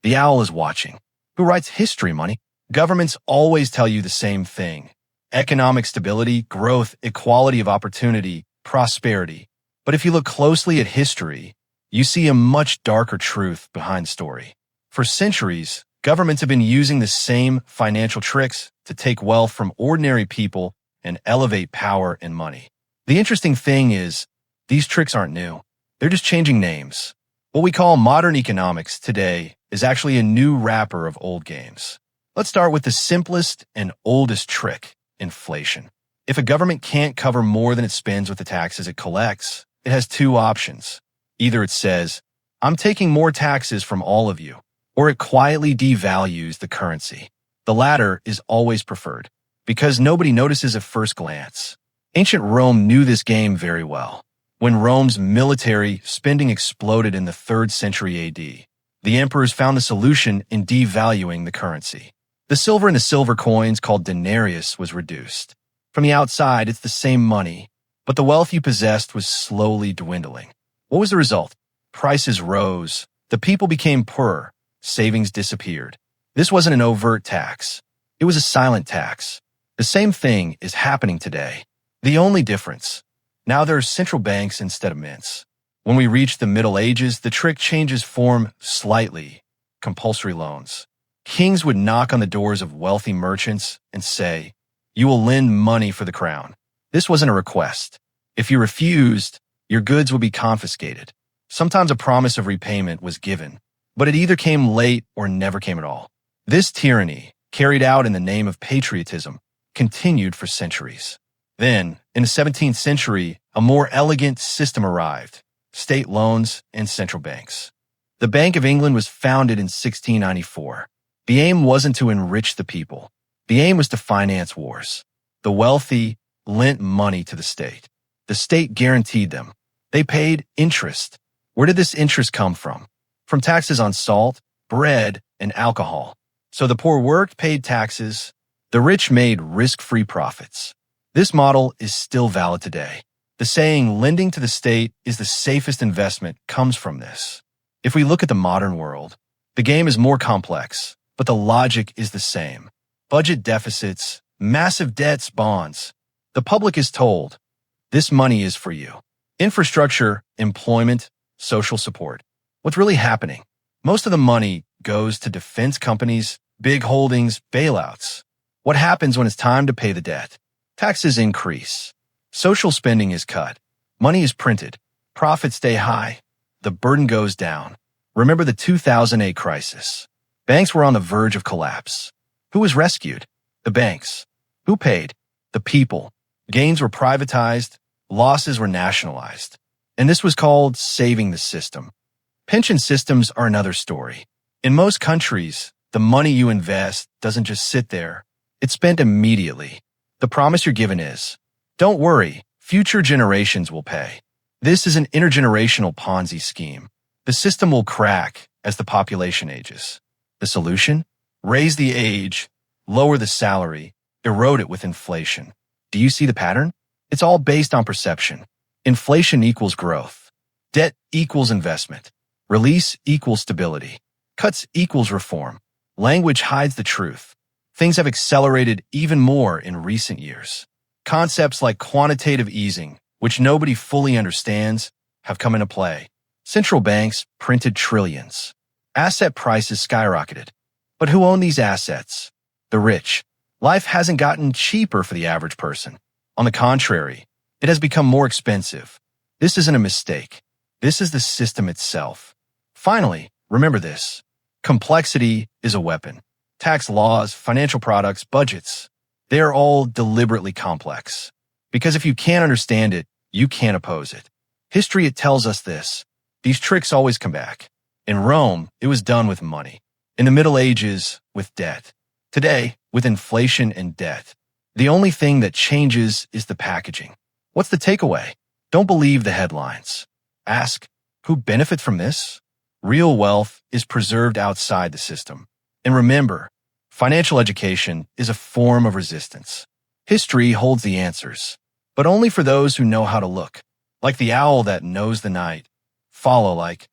The owl is watching. Who writes history, money? Governments always tell you the same thing. Economic stability, growth, equality of opportunity, prosperity. But if you look closely at history, you see a much darker truth behind the story. For centuries, governments have been using the same financial tricks to take wealth from ordinary people and elevate power and money. The interesting thing is, these tricks aren't new. They're just changing names. What we call modern economics today is actually a new wrapper of old games. Let's start with the simplest and oldest trick, inflation. If a government can't cover more than it spends with the taxes it collects, it has two options. Either it says, I'm taking more taxes from all of you, or it quietly devalues the currency. The latter is always preferred, because nobody notices at first glance. Ancient Rome knew this game very well. When Rome's military spending exploded in the 3rd century AD, the emperors found the solution in devaluing the currency. The silver in the silver coins called denarius was reduced. From the outside, it's the same money, but the wealth you possessed was slowly dwindling. What was the result? Prices rose. The people became poorer. Savings disappeared. This wasn't an overt tax. It was a silent tax. The same thing is happening today. The only difference, now there are central banks instead of mints. When we reach the Middle Ages, the trick changes form slightly. Compulsory loans. Kings would knock on the doors of wealthy merchants and say, you will lend money for the crown. This wasn't a request. If you refused, your goods would be confiscated. Sometimes a promise of repayment was given, but it either came late or never came at all. This tyranny, carried out in the name of patriotism, continued for centuries. Then, in the 17th century, a more elegant system arrived: state loans and central banks. The Bank of England was founded in 1694. The aim wasn't to enrich the people. The aim was to finance wars. The wealthy lent money to the state. The state guaranteed them. They paid interest. Where did this interest come from? From taxes on salt, bread, and alcohol. So the poor worked, paid taxes. The rich made risk-free profits. This model is still valid today. The saying, lending to the state is the safest investment, comes from this. If we look at the modern world, the game is more complex, but the logic is the same. Budget deficits, massive debts, bonds. The public is told, this money is for you. Infrastructure, employment, social support. What's really happening? Most of the money goes to defense companies, big holdings, bailouts. What happens when it's time to pay the debt? Taxes increase. Social spending is cut. Money is printed. Profits stay high. The burden goes down. Remember the 2008 crisis. Banks were on the verge of collapse. Who was rescued? The banks. Who paid? The people. Gains were privatized. Losses were nationalized. And this was called saving the system. Pension systems are another story. In most countries, the money you invest doesn't just sit there. It's spent immediately. The promise you're given is, don't worry, future generations will pay. This is an intergenerational Ponzi scheme. The system will crack as the population ages. The solution? Raise the age, lower the salary, erode it with inflation. Do you see the pattern? It's all based on perception. Inflation equals growth. Debt equals investment. Release equals stability. Cuts equals reform. Language hides the truth. Things have accelerated even more in recent years. Concepts like quantitative easing, which nobody fully understands, have come into play. Central banks printed trillions. Asset prices skyrocketed. But who own these assets? The rich. Life hasn't gotten cheaper for the average person. On the contrary, it has become more expensive. This isn't a mistake. This is the system itself. Finally, remember this. Complexity is a weapon. Tax laws, financial products, budgets, they are all deliberately complex. Because if you can't understand it, you can't oppose it. History, it tells us this. These tricks always come back. In Rome, it was done with money. In the Middle Ages, with debt. Today, with inflation and debt. The only thing that changes is the packaging. What's the takeaway? Don't believe the headlines. Ask, who benefits from this? Real wealth is preserved outside the system. And remember, financial education is a form of resistance. History holds the answers, but only for those who know how to look. Like the owl that knows the night. Follow like